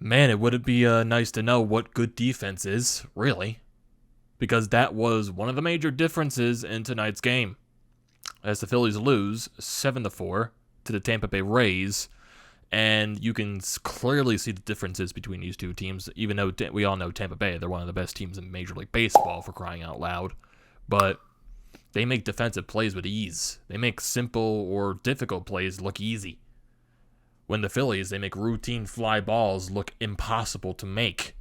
Man, it would be nice to know what good defense is, really. Because that was one of the major differences in tonight's game. As the Phillies lose 7-4 to the Tampa Bay Rays. And you can clearly see the differences between these two teams, even though we all know Tampa Bay, they're one of the best teams in Major League Baseball, for crying out loud. But they make defensive plays with ease. They make simple or difficult plays look easy. When the Phillies, they make routine fly balls look impossible to make.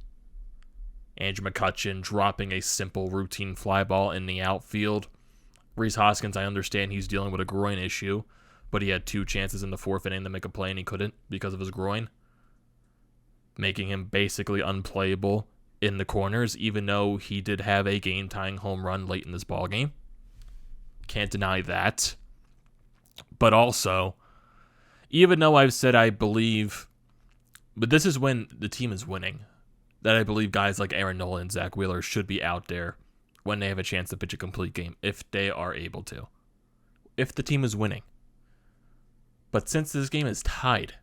Andrew McCutchen dropping a simple routine fly ball in the outfield. Rhys Hoskins, I understand he's dealing with a groin issue, but he had 2 chances in the 4th inning to make a play and he couldn't because of his groin, making him basically unplayable in the corners, even though he did have a game-tying home run late in this ballgame. Can't deny that. But also, even though I've said I believe, but this is when the team is winning, that I believe guys like Aaron Nola and Zach Wheeler should be out there when they have a chance to pitch a complete game, if they are able to. If the team is winning. But since this game is tied,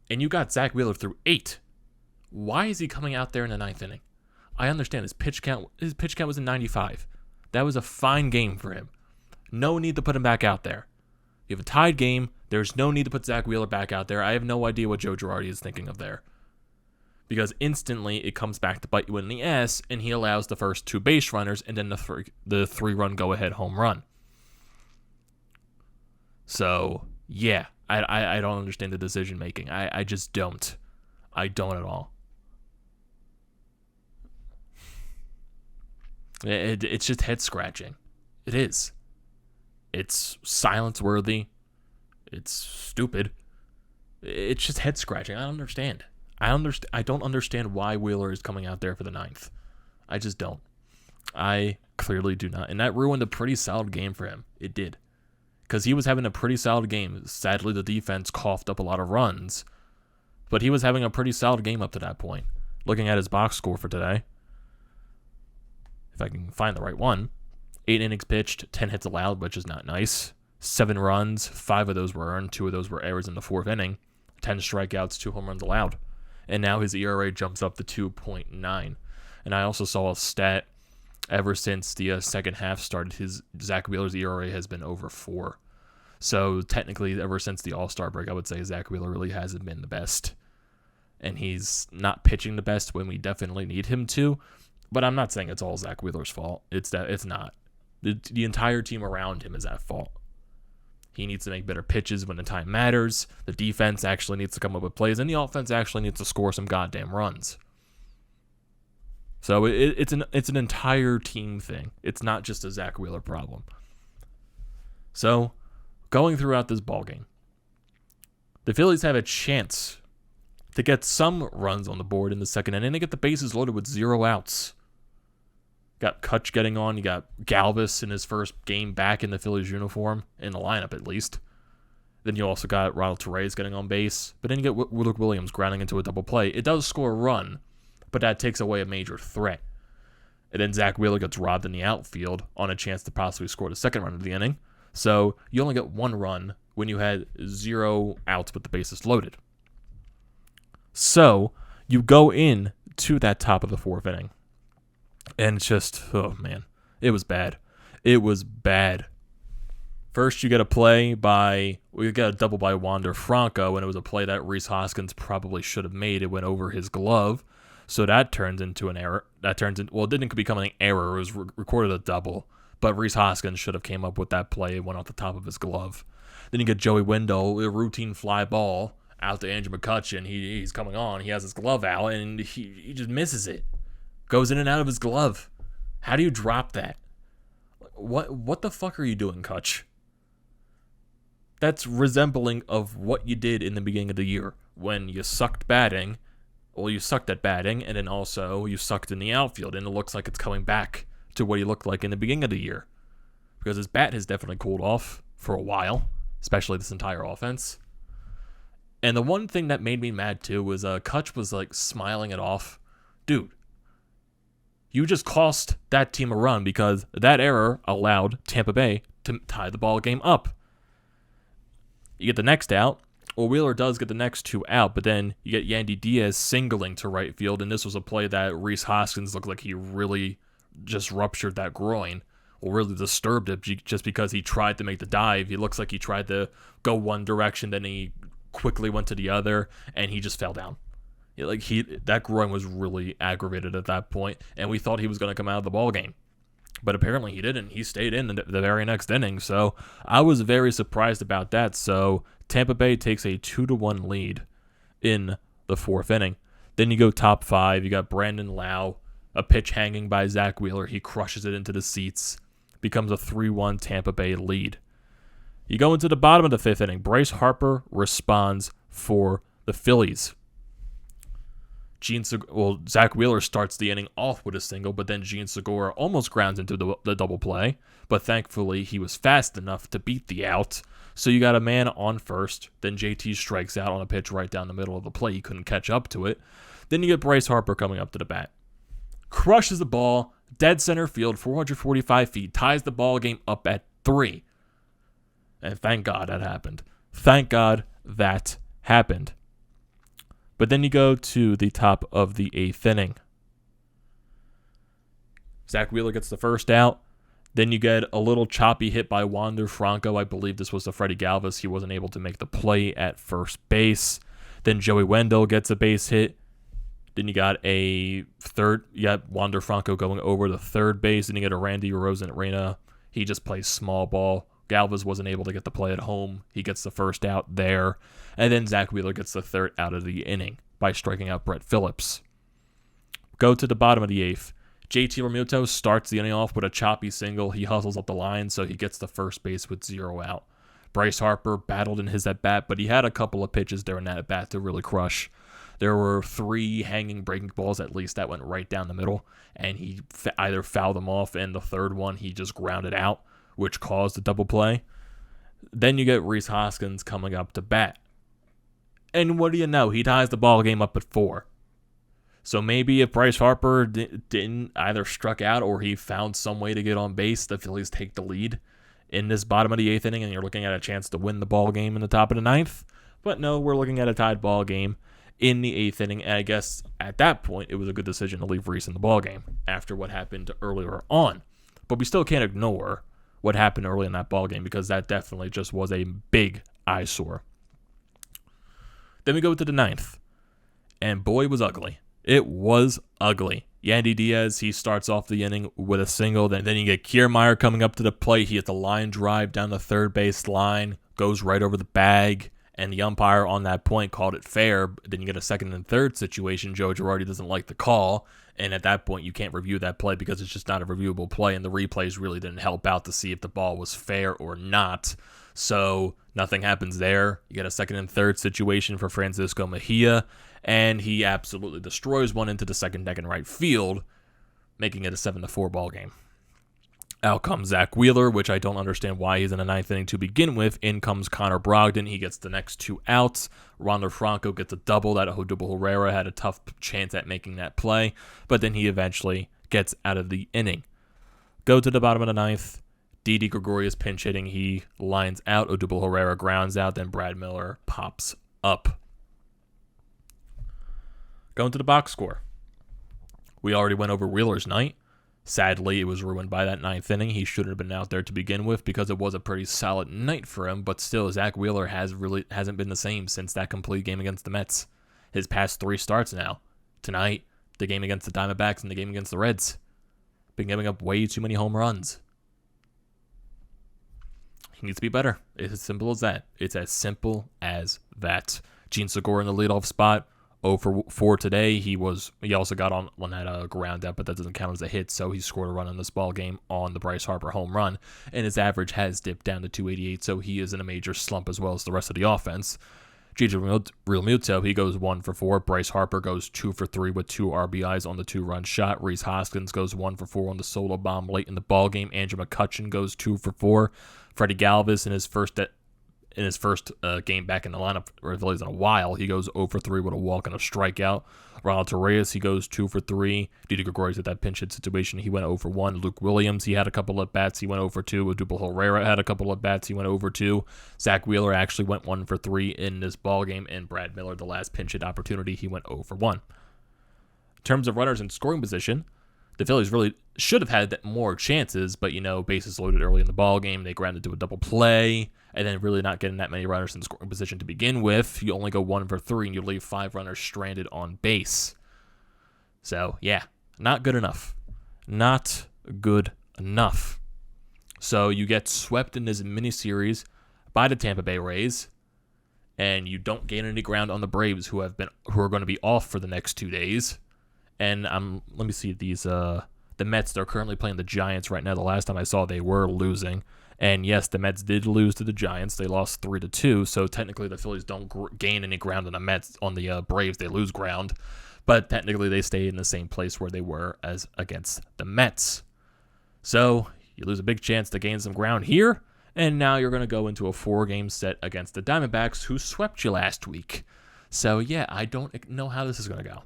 and you got Zach Wheeler through 8, why is he coming out there in the 9th inning? I understand his pitch count was in 95. That was a fine game for him. No need to put him back out there. You have a tied game. There's no need to put Zach Wheeler back out there. I have no idea what Joe Girardi is thinking of there. Because instantly it comes back to bite you in the ass, and he allows the first 2 base runners and then the 3-run go-ahead home run. So, yeah, I don't understand the decision-making. I just don't. I don't at all. It's just head-scratching. It is. It's silence-worthy. It's stupid. It's just head-scratching. I don't understand. I don't understand why Wheeler is coming out there for the 9th. I just don't. I clearly do not. And that ruined a pretty solid game for him. It did. Because he was having a pretty solid game. Sadly, the defense coughed up a lot of runs. But he was having a pretty solid game up to that point. Looking at his box score for today, if I can find the right one, 8 innings pitched, 10 hits allowed, which is not nice. 7 runs, 5 of those were earned, 2 of those were errors in the 4th inning. 10 strikeouts, 2 home runs allowed. And now his ERA jumps up to 2.9. And I also saw a stat, ever since the second half started, Zach Wheeler's ERA has been over 4. So technically, ever since the All-Star break, I would say Zach Wheeler really hasn't been the best. And he's not pitching the best when we definitely need him to. But I'm not saying it's all Zach Wheeler's fault. It's not. The entire team around him is at fault. He needs to make better pitches when the time matters. The defense actually needs to come up with plays, and the offense actually needs to score some goddamn runs. So it's an entire team thing. It's not just a Zach Wheeler problem. So, going throughout this ballgame, the Phillies have a chance to get some runs on the board in the 2nd inning. They get the bases loaded with 0 outs. Got Kutch getting on. You got Galvis in his first game back in the Phillies uniform, in the lineup at least. Then you also got Ronald Torreyes getting on base. But then you get Luke Williams grounding into a double play. It does score a run, but that takes away a major threat. And then Zach Wheeler gets robbed in the outfield on a chance to possibly score the 2nd run of the inning. So you only get 1 run when you had 0 outs with the bases loaded. So you go in to that top of the 4th inning. And it's just, oh man, it was bad. It was bad. First, you get a double by Wander Franco, and it was a play that Rhys Hoskins probably should have made. It went over his glove, so that turns into an error. It didn't become an error. It was recorded a double, but Rhys Hoskins should have came up with that play. It went off the top of his glove. Then you get Joey Wendell, a routine fly ball out to Andrew McCutchen. He's coming on. He has his glove out, and he just misses it. Goes in and out of his glove. How do you drop that? What the fuck are you doing, Kutch? That's resembling of what you did in the beginning of the year when you sucked batting. Well, you sucked at batting, and then also you sucked in the outfield, and it looks like it's coming back to what he looked like in the beginning of the year. Because his bat has definitely cooled off for a while, especially this entire offense. And the one thing that made me mad, too, was Kutch was, smiling it off. Dude, you just cost that team a run because that error allowed Tampa Bay to tie the ball game up. You get the next out, Well, Wheeler does get the next 2 out, but then you get Yandy Diaz singling to right field, and this was a play that Rhys Hoskins looked like he really just ruptured that groin, or really disturbed it just because he tried to make the dive. He looks like he tried to go one direction, then he quickly went to the other, and he just fell down. That groin was really aggravated at that point, and we thought he was going to come out of the ball game. But apparently he didn't. He stayed in the very next inning. So I was very surprised about that. So Tampa Bay takes a 2-1 lead in the 4th inning. Then you go top 5. You got Brandon Lau, a pitch hanging by Zach Wheeler. He crushes it into the seats. Becomes a 3-1 Tampa Bay lead. You go into the bottom of the 5th inning. Bryce Harper responds for the Phillies. Zach Wheeler starts the inning off with a single, but then Jean Segura almost grounds into the double play, but thankfully he was fast enough to beat the out. So you got a man on first, then JT strikes out on a pitch right down the middle of the plate. He couldn't catch up to it. Then you get Bryce Harper coming up to the bat. Crushes the ball, dead center field, 445 feet, ties the ball game up at 3. And thank God that happened. Thank God that happened. But then you go to the top of the 8th inning. Zach Wheeler gets the first out. Then you get a little choppy hit by Wander Franco. I believe this was to Freddie Galvis. He wasn't able to make the play at first base. Then Joey Wendell gets a base hit. Then you got Wander Franco going over the third base. Then you get a Randy Arozarena. He just plays small ball. Galvis wasn't able to get the play at home. He gets the first out there. And then Zach Wheeler gets the third out of the inning by striking out Brett Phillips. Go to the bottom of the 8th. JT Realmuto starts the inning off with a choppy single. He hustles up the line, so he gets the first base with 0 out. Bryce Harper battled in his at-bat, but he had a couple of pitches during that at-bat to really crush. There were 3 hanging breaking balls at least that went right down the middle, and he either fouled them off, and the third one he just grounded out, which caused a double play. Then you get Rhys Hoskins coming up to bat. And what do you know? He ties the ball game up at 4. So maybe if Bryce Harper didn't either struck out or he found some way to get on base, the Phillies take the lead in this bottom of the 8th inning, and you're looking at a chance to win the ball game in the top of the 9th. But no, we're looking at a tied ball game in the 8th inning, and I guess at that point it was a good decision to leave Rhys in the ball game after what happened earlier on. But we still can't ignore what happened early in that ball game because that definitely just was a big eyesore. Then we go to the 9th, and boy, it was ugly. It was ugly. Yandy Diaz, he starts off the inning with a single. Then you get Kiermaier coming up to the plate. He hits a line drive down the third base line, goes right over the bag, and the umpire on that point called it fair. Then you get a second and third situation. Joe Girardi doesn't like the call, and at that point you can't review that play because it's just not a reviewable play, and the replays really didn't help out to see if the ball was fair or not. So nothing happens there. You get a second and third situation for Francisco Mejia, and he absolutely destroys one into the second deck in right field, making it a 7-4 ball game. Out comes Zach Wheeler, which I don't understand why he's in the 9th inning to begin with. In comes Connor Brogdon. He gets the next 2 outs. Wander Franco gets a double. That Odubel Herrera had a tough chance at making that play, but then he eventually gets out of the inning. Go to the bottom of the 9th. Didi Gregorius pinch hitting. He lines out. Odubel Herrera grounds out. Then Brad Miller pops up. Going to the box score. We already went over Wheeler's night. Sadly, it was ruined by that 9th inning. He shouldn't have been out there to begin with because it was a pretty solid night for him. But still, Zach Wheeler hasn't been the same since that complete game against the Mets. His past 3 starts now. Tonight, the game against the Diamondbacks, and the game against the Reds. Been giving up way too many home runs. He needs to be better. It's as simple as that. It's as simple as that. Jean Segura in the leadoff spot. 0 for 4 today. He also got on that ground out, but that doesn't count as a hit, so he scored a run in this ball game on the Bryce Harper home run, and his average has dipped down to 288, so he is in a major slump as well as the rest of the offense. JT Realmuto, he goes 1 for 4. Bryce Harper goes 2 for 3 with 2 RBIs on the 2-run shot. Rhys Hoskins goes 1 for 4 on the solo bomb late in the ball game. Andrew McCutchen goes 2 for 4. Freddie Galvis in his first in his first game back in the lineup for the Phillies in a while. He goes 0 for 3 with a walk and a strikeout. Ronald Torreyes, he goes 2 for 3. Didi Gregorius at that pinch hit situation, he went 0 for 1. Luke Williams, he had a couple of bats, he went 0 for 2. Odubel Herrera had a couple of bats, he went 0 for 2. Zach Wheeler actually went 1 for 3 in this ball game, and Brad Miller, the last pinch hit opportunity, he went 0 for 1. In terms of runners in scoring position, the Phillies really should have had more chances, but, bases loaded early in the ball game. They grounded to a double play, and then really not getting that many runners in scoring position to begin with. You only go 1 for 3, and you leave 5 runners stranded on base. So, yeah, not good enough. Not good enough. So you get swept in this mini-series by the Tampa Bay Rays, and you don't gain any ground on the Braves, who are going to be off for the next 2 days. And let me see these. The Mets, they're currently playing the Giants right now. The last time I saw, they were losing. And yes, the Mets did lose to the Giants. They lost 3-2. So technically, the Phillies don't gain any ground on the Mets. On the Braves, they lose ground. But technically, they stay in the same place where they were as against the Mets. So you lose a big chance to gain some ground here. And now you're going to go into a 4-game set against the Diamondbacks, who swept you last week. So yeah, I don't know how this is going to go.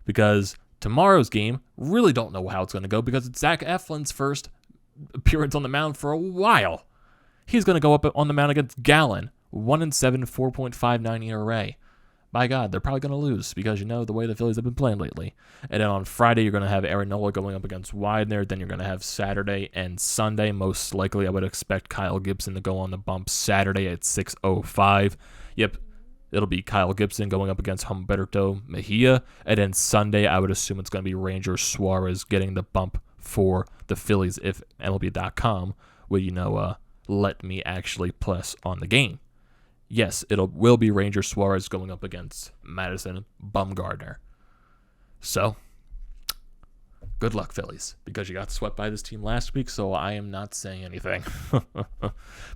Because tomorrow's game, really don't know how it's going to go, because it's Zach Eflin's first appearance on the mound for a while. He's going to go up on the mound against Gallen, 1-7, 4.59 ERA. By God, they're probably going to lose, because the way the Phillies have been playing lately. And then on Friday, you're going to have Aaron Nola going up against Widener. Then you're going to have Saturday and Sunday. Most likely, I would expect Kyle Gibson to go on the bump Saturday at 6:05. Yep. It'll be Kyle Gibson going up against Humberto Mejia. And then Sunday, I would assume it's going to be Ranger Suarez getting the bump for the Phillies if MLB.com would, let me actually press on the game. Yes, will be Ranger Suarez going up against Madison Bumgarner. So, good luck, Phillies, because you got swept by this team last week, so I am not saying anything.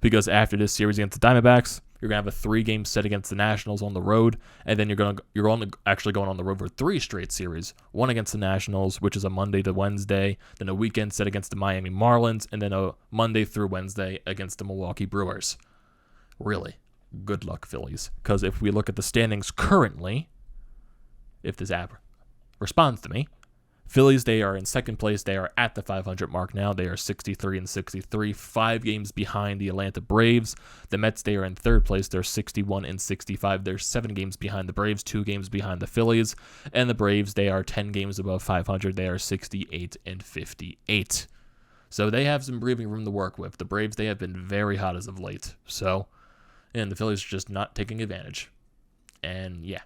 Because after this series against the Diamondbacks, you're going to have a 3-game set against the Nationals on the road, and then you're actually going on the road for 3 straight series. One against the Nationals, which is a Monday to Wednesday, then a weekend set against the Miami Marlins, and then a Monday through Wednesday against the Milwaukee Brewers. Really, good luck, Phillies. Because if we look at the standings currently, if this app responds to me, Phillies, they are in second place. They are at the 500 mark now. They are 63-63, 5 games behind the Atlanta Braves. The Mets, they are in third place. They're 61-65. They're 7 games behind the Braves, 2 games behind the Phillies. And the Braves, they are 10 games above 500. They are 68-58. So they have some breathing room to work with. The Braves, they have been very hot as of late. And the Phillies are just not taking advantage. And yeah,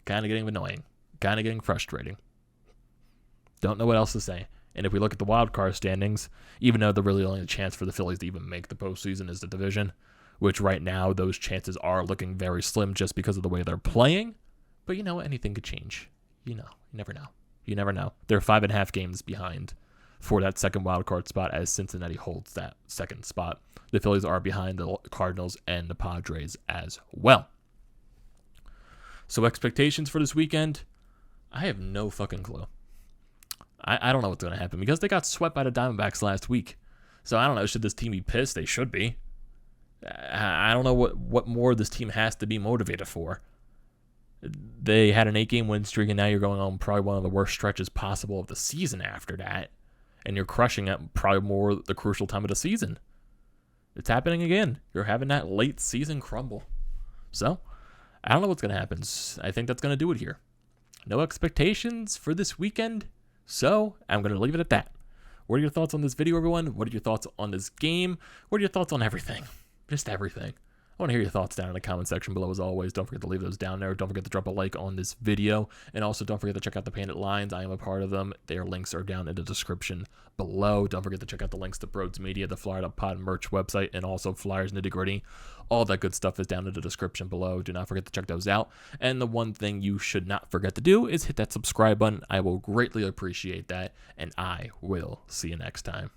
kind of getting annoying. Kind of getting frustrating. Don't know what else to say. And if we look at the wild card standings, even though the really only chance for the Phillies to even make the postseason is the division, which right now those chances are looking very slim just because of the way they're playing. But anything could change. You never know. You never know. They're 5.5 games behind for that second wild card spot as Cincinnati holds that second spot. The Phillies are behind the Cardinals and the Padres as well. So expectations for this weekend, I have no fucking clue. I don't know what's going to happen because they got swept by the Diamondbacks last week. So I don't know. Should this team be pissed? They should be. I don't know what more this team has to be motivated for. They had an 8-game win streak, and now you're going on probably one of the worst stretches possible of the season after that. And you're crushing at probably more the crucial time of the season. It's happening again. You're having that late season crumble. So, I don't know what's going to happen. I think that's going to do it here. No expectations for this weekend. So, I'm going to leave it at that. What are your thoughts on this video, everyone? What are your thoughts on this game? What are your thoughts on everything? Just everything. I want to hear your thoughts down in the comment section below as always. Don't forget to leave those down there. Don't forget to drop a like on this video. And also don't forget to check out the Painted Lines. I am a part of them. Their links are down in the description below. Don't forget to check out the links to BrodesMedia, the Flyer Up Pod merch website, and also Flyers Nitty Gritty. All that good stuff is down in the description below. Do not forget to check those out. And the one thing you should not forget to do is hit that subscribe button. I will greatly appreciate that. And I will see you next time.